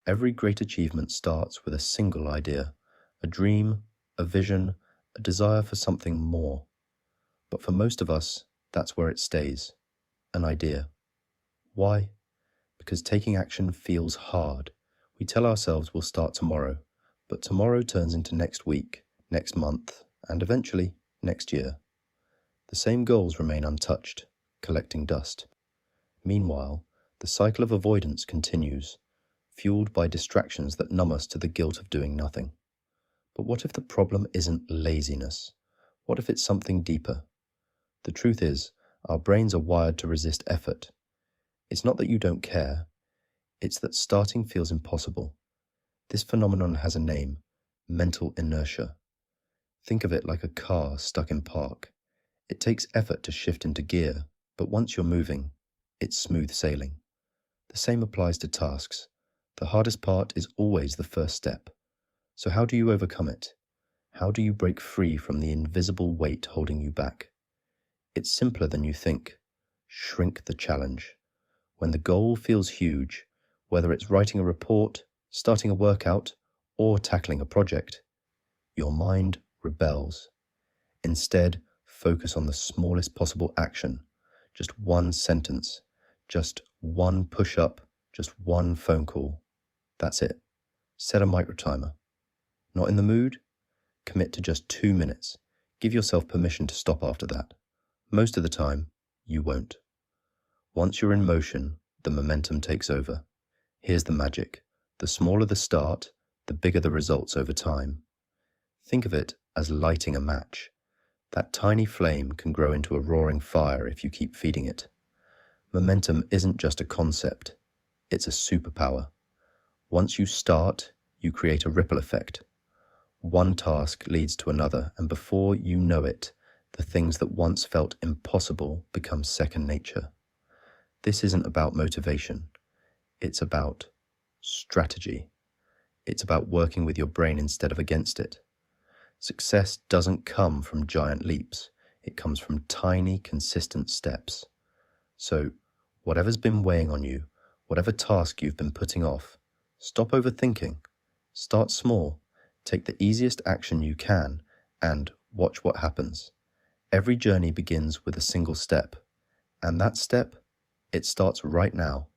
Every great achievement starts with a single idea, a dream, a vision, a desire for something more. But for most of us, that's where it stays, an idea. Why? Because taking action feels hard. We tell ourselves we'll start tomorrow, but tomorrow turns into next week, next month, and eventually next year. The same goals remain untouched, collecting dust. Meanwhile, the cycle of avoidance continues, fueled by distractions that numb us to the guilt of doing nothing. But what if the problem isn't laziness? What if it's something deeper? The truth is, our brains are wired to resist effort. It's not that you don't care, it's that starting feels impossible. This phenomenon has a name: mental inertia. Think of it like a car stuck in park. It takes effort to shift into gear, but once you're moving, it's smooth sailing. The same applies to tasks. The hardest part is always the first step. So how do you overcome it? How do you break free from the invisible weight holding you back? It's simpler than you think. Shrink the challenge. When the goal feels huge, whether it's writing a report, starting a workout, or tackling a project, your mind rebels. Instead, focus on the smallest possible action. Just one sentence, just one push-up, just one phone call. That's it. Set a micro timer. Not in the mood? Commit to just 2 minutes. Give yourself permission to stop after that. Most of the time, you won't. Once you're in motion, the momentum takes over. Here's the magic. The smaller the start, the bigger the results over time. Think of it as lighting a match. That tiny flame can grow into a roaring fire if you keep feeding it. Momentum isn't just a concept, it's a superpower. Once you start, you create a ripple effect. One task leads to another, and before you know it, the things that once felt impossible become second nature. This isn't about motivation. It's about strategy. It's about working with your brain instead of against it. Success doesn't come from giant leaps. It comes from tiny, consistent steps. So, whatever's been weighing on you, whatever task you've been putting off, stop overthinking. Start small. Take the easiest action you can and watch what happens. Every journey begins with a single step. And that step, it starts right now.